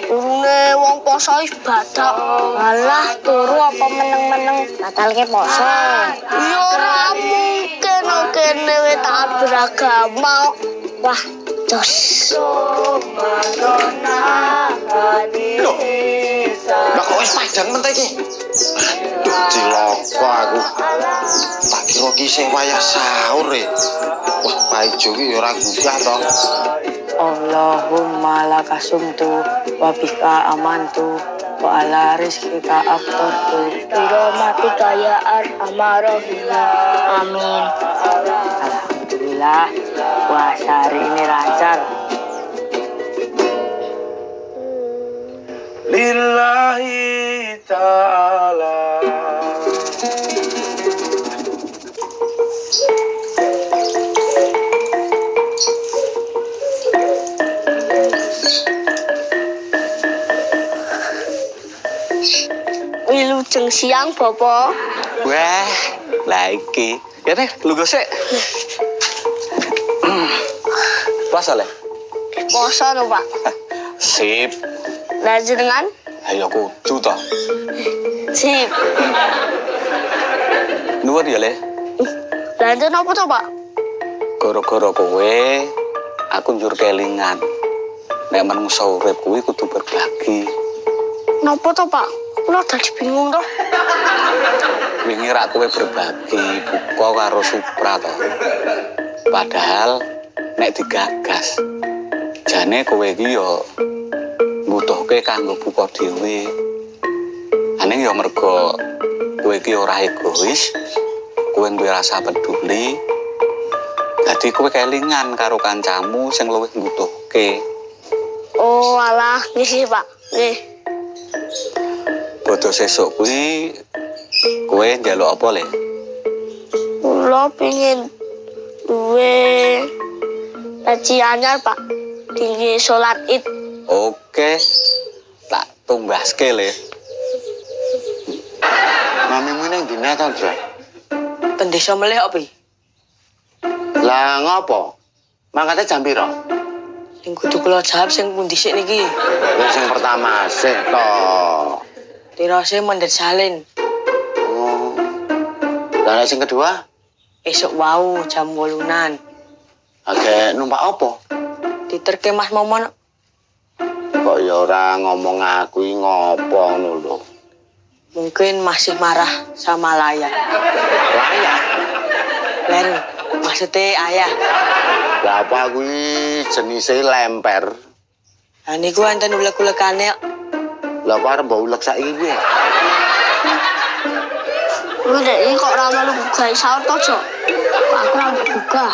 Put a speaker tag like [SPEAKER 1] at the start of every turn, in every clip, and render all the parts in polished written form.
[SPEAKER 1] Durune wong poso ibadah.
[SPEAKER 2] Alah, turu apa meneng-meneng batalke poso.
[SPEAKER 1] Ya ora mungkin kene wis taat beragama.
[SPEAKER 2] Wah, jos.
[SPEAKER 3] Loh, lah kok wis padang meneh iki? Aduh, cilaka aku. Tak kira ki sing wayah sahur e. Wah, Pak Ijo ki ya ora gugah to.
[SPEAKER 4] Allahumma lakasumtu wa bika amantu wa ala rizkika aftartu.
[SPEAKER 1] Birahmatika ya arhamar rahimin.
[SPEAKER 4] Amin. Alhamdulillah puasa hari ini lancar.
[SPEAKER 3] Lillahi ta'ala.
[SPEAKER 1] Wilujeng siang, Bapak.
[SPEAKER 3] Wah, lah iki. Ya teh, lu gosek. Puasa le?
[SPEAKER 1] Poso lho, Pak.
[SPEAKER 3] Sip.
[SPEAKER 1] Lah jenengan?
[SPEAKER 3] Ayo kudu to.
[SPEAKER 1] Sip.
[SPEAKER 3] Nuwun ya le.
[SPEAKER 1] Lah enten apa to, Pak?
[SPEAKER 3] Gara-gara kowe aku njur kelingan. Nek manungsa urip kuwi kudu berbagi.
[SPEAKER 1] Napa to, Pak? Kula dadi bingung to.
[SPEAKER 3] Wingi rak kowe berbagi buka karo Supra to. Padahal nek digagas jane kowe iki yo mbutuhke kanggo buka dhewe. Aning yo mergo kowe iki ora egois, kowe duwe rasa peduli. Dadi kowe kelingan karo kancamu sing luwih mbutuhke.
[SPEAKER 1] Oh, alah, nggih, Pak. Nggih.
[SPEAKER 3] Bodho sesuk kuwi kowe njaluk apa le?
[SPEAKER 1] Kula pengin duwe peci anyar, Pak. Tinggi salat Id.
[SPEAKER 3] Oke. Tak tumbaske le. Mamimu ning dina to, Dra?
[SPEAKER 4] Ten desa melih opo?
[SPEAKER 3] Lah ngopo? Mangkate jam piro?
[SPEAKER 4] Sing kudu kula jawab sing pundi sik niki?
[SPEAKER 3] Wis sing pertama sik to.
[SPEAKER 4] Tirose mendhet salin.
[SPEAKER 3] Oh. Lah sing kedua?
[SPEAKER 4] Esuk wau jam 8-an.
[SPEAKER 3] Agek numpak apa?
[SPEAKER 4] Diterke Mas Momon.
[SPEAKER 3] Kok ya ora ngomong aku iki ngopo ngono lho.
[SPEAKER 4] Mungkin masih marah sama Laya.
[SPEAKER 3] Laya.
[SPEAKER 4] Len, maksudnya ayah.
[SPEAKER 3] Lah apa kuwi jenise lemper.
[SPEAKER 4] Nah niku enten ulek-ulekane.
[SPEAKER 3] Lah apa arep mbok ulek saiki piye?
[SPEAKER 1] Kuwi dek iki kok ora melu buka sahur to, Jo? Kok aku ora buka.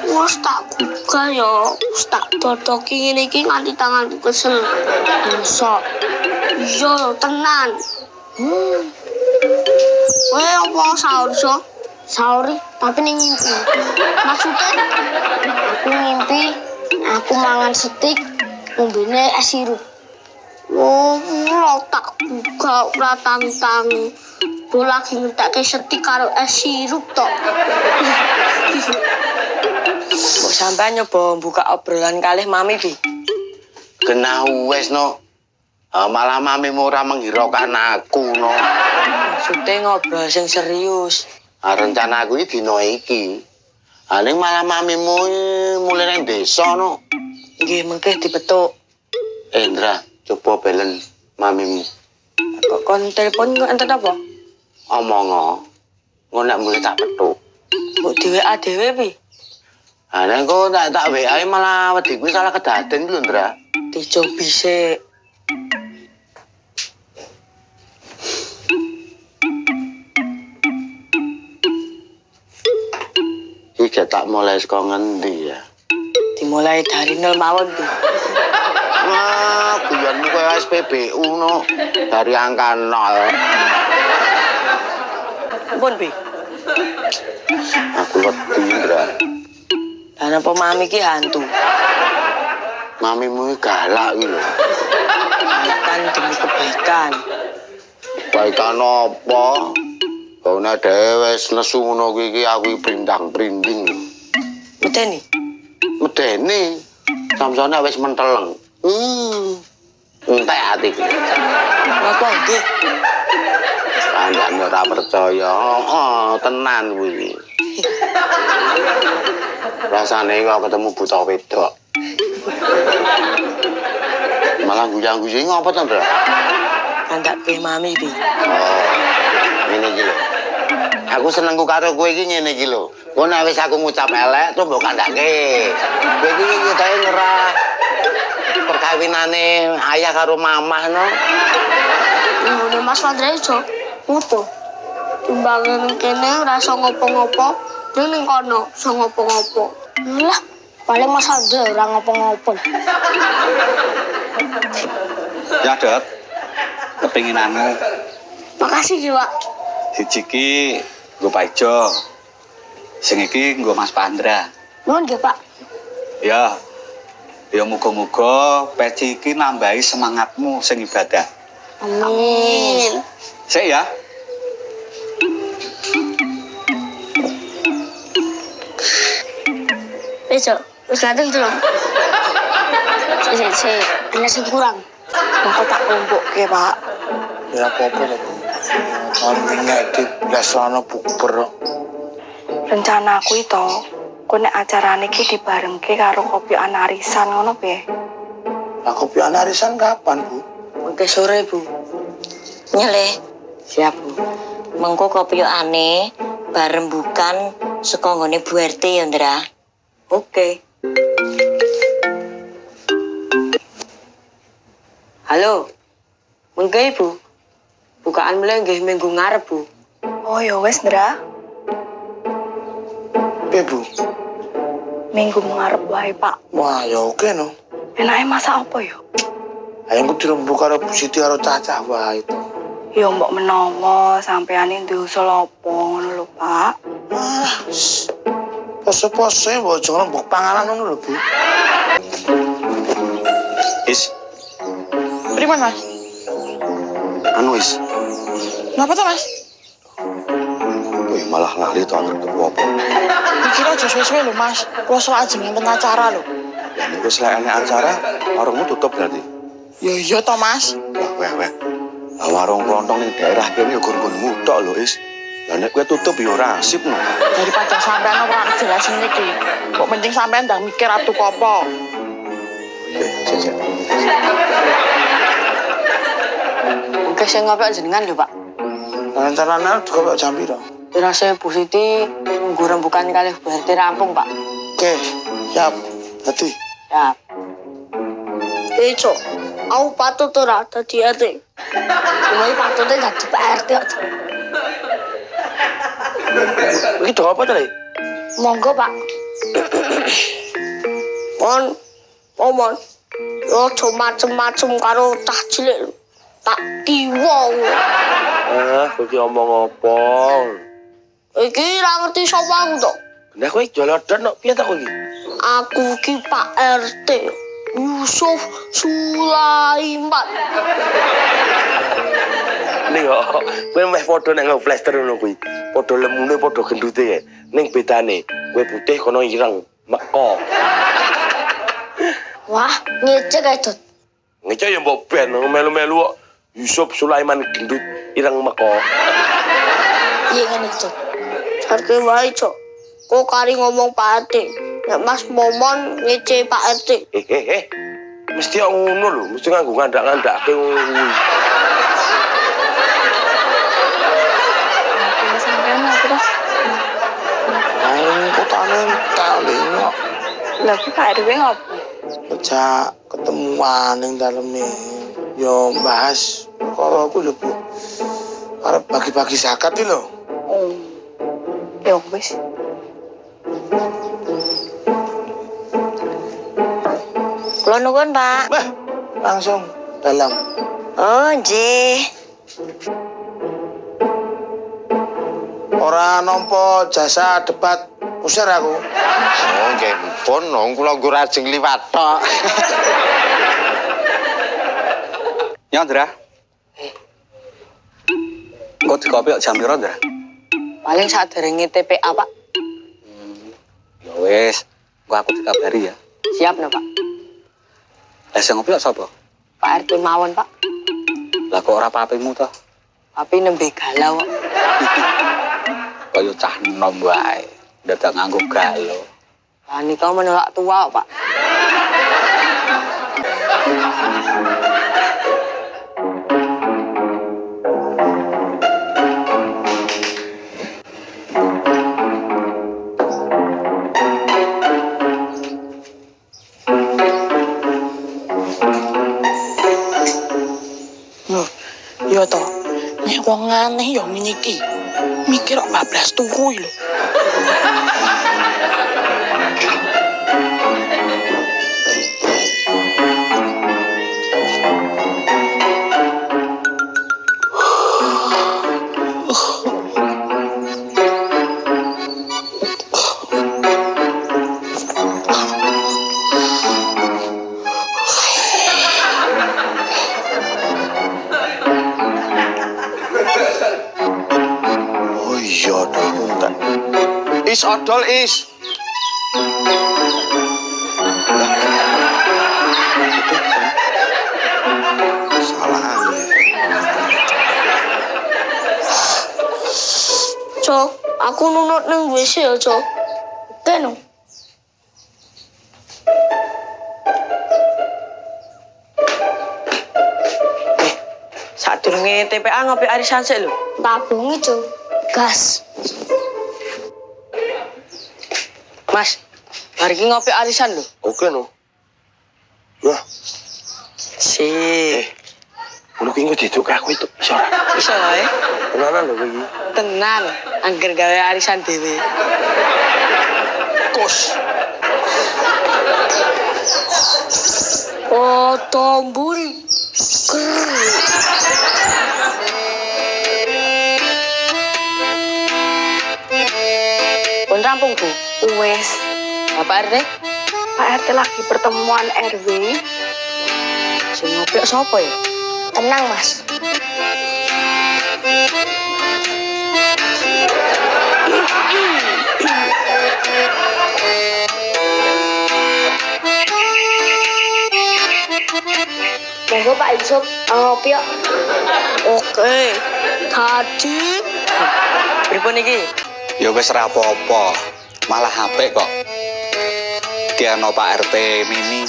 [SPEAKER 1] Wes tak buka ya, wes tak dodoki ngene iki nganti tanganku kesel. Masa. Iya lho, tenan. Kowe apa sahur, Jo? Sahur tapi ning ngimpi. Maksudnya aku ngimpi, aku mangan steak, ngombene es sirup. Oh, lo tak buka ora tang-tang. Bo lagi ngetekke steak karo es sirup tok.
[SPEAKER 4] Mbok sampean nyoba buka obrolan kalih Mami Bi.
[SPEAKER 3] Kena wes no. Malah mamimu ora menghiraukan aku no.
[SPEAKER 4] Maksudnya ngobrol sing serius.
[SPEAKER 3] Rencana aku iki dina iki. Ning malah mamimu mulai nang desa no.
[SPEAKER 4] Nggih mengke dipetuk.
[SPEAKER 3] Indra, coba belen mamimu.
[SPEAKER 4] Kok kon telepon kok enten apa?
[SPEAKER 3] Omong ngono nek mulai tak petuk.
[SPEAKER 4] Mbok di WA dhewe Bi.
[SPEAKER 3] Nek kok tak WA malah wedi kuwi salah kedaden lho, Indra.
[SPEAKER 4] Dicobi sik.
[SPEAKER 3] Iki tak mulai saka ngendi ya?
[SPEAKER 4] Dimulai dari nol mawon Bi.
[SPEAKER 3] Wah, guyonmu koyo SPBU no. Dari angka 0.
[SPEAKER 4] Ampun Bi.
[SPEAKER 3] Aku wedi, Indra.
[SPEAKER 4] Lah napa Mami ki hantu?
[SPEAKER 3] Mamimu iki galak iki lho.
[SPEAKER 4] Kan demi kebaikan.
[SPEAKER 3] Kebaikan apa? Kau nek dhewe wis nesu ngono kuwi iki aku prindang-prinding.
[SPEAKER 4] Medeni.
[SPEAKER 3] Medeni. Samsone wis menteleng. saat iki.
[SPEAKER 4] Napa nggih?
[SPEAKER 3] Kandhane ora percaya. Oh, tenan kuwi. Rasane kok ketemu buta wedok. Malah guyang-guyang apa to, Ndra?
[SPEAKER 4] Kandak pe mami bi.
[SPEAKER 3] Oh, ngene iki lho. Aku senengku karo kowe iki ngene iki lho. Kowe nek wis aku ngucap elek tuh mbok kandhake. Kowe iki nyedake ngerah perkawinane ayah karo mamah no.
[SPEAKER 1] Ini Mas Fadra iso mutu. Timbangan kene rasa ngopo-ngopo, ning kono iso ngopo-ngopo. Lah, paling Mas Fadra ora ngopo-ngopo.
[SPEAKER 3] Ya, Dot. Kepinginanmu.
[SPEAKER 1] Makasih ki, Pak.
[SPEAKER 3] Siji ki nggo Pak Ijo. Sing iki nggo Mas Pandra.
[SPEAKER 1] Nuwun nggih, Pak.
[SPEAKER 3] Ya. Ya muga-muga peci iki nambahi semangatmu sing ibadah.
[SPEAKER 1] Amin.
[SPEAKER 3] Sik ya.
[SPEAKER 1] Besok, wis ngadeg to. Sik, ana sing kurang.
[SPEAKER 4] Mongko tak lumpukke, Pak.
[SPEAKER 5] Ya apa-apa lho. Kami ngedit lesana bukber.
[SPEAKER 2] Rencana aku itu, kok nek acarane iki dibarengke karo kopi anarisan ngono piye?
[SPEAKER 5] Lah kopi anarisan kapan, Bu?
[SPEAKER 4] Oke sore, Bu.
[SPEAKER 6] Nyele,
[SPEAKER 4] Siap, Bu.
[SPEAKER 6] mengko kopi ane bareng bukan saka nggone Bu RT ya, Ndra.
[SPEAKER 4] Oke. Halo. Mengke, Bu. Bukaan mulai nggih minggu ngarep, Bu.
[SPEAKER 2] Oh ya wes, Ndra.
[SPEAKER 5] Piye, Bu?
[SPEAKER 2] Minggu ngarep wae, Pak.
[SPEAKER 5] Wah, ya oke no.
[SPEAKER 2] Enake masak apa ya?
[SPEAKER 5] Ayo aku dirembuk karo Bu Siti karo Cacah wae itu.
[SPEAKER 2] Ya mbok menawa sampeyane duwe usul apa ngono lho, Pak.
[SPEAKER 5] Ah, pose-pose mbok aja rembuk panganan ngono lho, Bu.
[SPEAKER 3] Is,
[SPEAKER 7] Priman, Mas?
[SPEAKER 3] anu is.
[SPEAKER 7] Kenapa tuh, Mas?
[SPEAKER 3] Wih, malah ngali to ketemu apa.
[SPEAKER 7] Mikirnya aja suwe-suwe lho, Mas. Kalau soal aja ngenten acara lho.
[SPEAKER 3] Ya niku selaene acara warungmu tutup berarti.
[SPEAKER 7] Ya iya toh, Mas.
[SPEAKER 3] Weh. Lah warung kelontong ning daerah kene ya gur-gurmu tok lho, Is. Lah nek kowe tutup ya ora asip no.
[SPEAKER 7] Daripada sampean ora jelasin iki. Kok penting sampean ndang mikir atu kopo.
[SPEAKER 3] Sik.
[SPEAKER 4] Oke, saya ngapik jenengan lho, Pak.
[SPEAKER 5] Rencananya juga kok jam piro?
[SPEAKER 4] Dirasa Bu Siti nunggu rembukan kalih Bu RT rampung, Pak.
[SPEAKER 5] Oke, siap. Hati.
[SPEAKER 4] Siap.
[SPEAKER 1] Besok, aku patut ora dadi RT. Kuwi patutnya dadi Pak RT.
[SPEAKER 5] Iki do apa tadi?
[SPEAKER 1] Monggo, Pak. Mon. Yo aja macem-macem karo cah cilik lho. Tak kiwa.
[SPEAKER 5] Kowe iki omong apa?
[SPEAKER 1] Iki ra ngerti sapa aku to.
[SPEAKER 5] Lah kowe jolodon kok piye ta kowe iki?
[SPEAKER 1] Aku ki Pak RT Yusuf Sulaiman.
[SPEAKER 5] Ning kok kowe meh padha nek ngeplester ngono kuwi. Padha lemune padha gendute ya. Ning bedane kowe putih kono ireng, meko.
[SPEAKER 1] Wah, ngecek ae Dot.
[SPEAKER 5] Ngecek ya mbok ben melu-melu kok. Yusuf Sulaiman gendut ireng meko.
[SPEAKER 1] Iya ngene Dot. Jarke wae, Cok. Kok kari ngomong Pak RT. Nek Mas Momon ngece Pak RT.
[SPEAKER 5] Mesti kok ngono lho, mesti nganggo ngandak-ngandake ngono kuwi.
[SPEAKER 2] Ini sampean apa toh?
[SPEAKER 5] Ayo kotane kali kok.
[SPEAKER 2] Lah ki Pak RW ngopo?
[SPEAKER 5] Aja ketemuan ning daleme. Yo bahas perkara aku lho, Bu. Arep bagi-bagi zakat iki lho.
[SPEAKER 2] Oh. Ya wis.
[SPEAKER 6] Kula nuwun, Pak.
[SPEAKER 5] Bah, langsung dalam.
[SPEAKER 6] Oh, nggih.
[SPEAKER 5] Ora nampa jasa debat usir aku.
[SPEAKER 3] Oh, nggih pun nong kula nggo rajeng liwat tok. Ya, Ndra. Kok dikopi kok jam piro, Ndra?
[SPEAKER 4] Paling saderenge TPA, Pak.
[SPEAKER 3] Ya wis, engko aku dikabari ya.
[SPEAKER 4] Siap no, Pak.
[SPEAKER 3] Lah sing ngopi kok sapa?
[SPEAKER 4] Pak RT mawon, Pak.
[SPEAKER 3] Lah kok ora papimu to?
[SPEAKER 4] Tapi nembe galau.
[SPEAKER 3] Kaya cah enom wae. Dadak nganggo galo.
[SPEAKER 4] Lah nika menolak tua, Pak.
[SPEAKER 7] Loh, iya to. Nek wong aneh ya ngene iki. Mikir kok bablas turu lho.
[SPEAKER 5] Oh iya dong, punten. Is odol is. Lah. Itu kan. Salah angin.
[SPEAKER 1] Cok, aku nunut nang WC ya, Cok. Keno.
[SPEAKER 4] Sadurunge TPA ngopi arisan sik lho.
[SPEAKER 1] Tabungi, Cok. Gas.
[SPEAKER 4] Mas, hari ini ngopi arisan lho.
[SPEAKER 5] Oke no. Wah,
[SPEAKER 4] Si,
[SPEAKER 5] lu ki engko diduk aku itu. Iso ora?
[SPEAKER 4] iso wae.
[SPEAKER 5] Tenanan lho iki.
[SPEAKER 4] Tenan, angger gawe arisan dhewe.
[SPEAKER 5] Kos.
[SPEAKER 1] Oh, tombul. Ker.
[SPEAKER 2] Pun rampung, Bu. Wes.
[SPEAKER 4] Bapak RT,
[SPEAKER 2] Pak RT lagi pertemuan RW.
[SPEAKER 4] sing ngopi sapa ya?
[SPEAKER 1] Tenang, Mas. Monggo Pak Yusuf, ngopi yuk.
[SPEAKER 4] Oke.
[SPEAKER 1] Tadi
[SPEAKER 4] Pripun iki?
[SPEAKER 3] Ya wis ora apa-apa. Malah apik kok. Ki ana Pak RT Mini.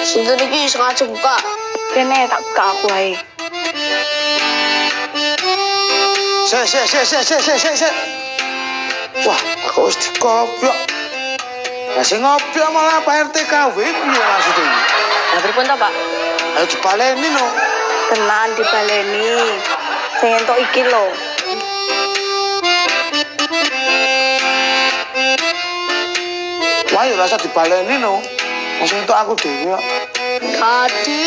[SPEAKER 1] sinten iki sengaja buka.
[SPEAKER 2] Kene tak buka aku ae.
[SPEAKER 5] Se. Wah, aku wis dikopiok. Lah sing ngopiok malah Pak RT KW piye maksudnya?
[SPEAKER 4] Lah pripun to, Pak?
[SPEAKER 5] Ayo dibaleni no.
[SPEAKER 2] Tenan dibaleni. Sing entuk iki lho.
[SPEAKER 5] Wah, ya rasa dibaleni no. Maksud itu aku dhewe kok.
[SPEAKER 1] Tadi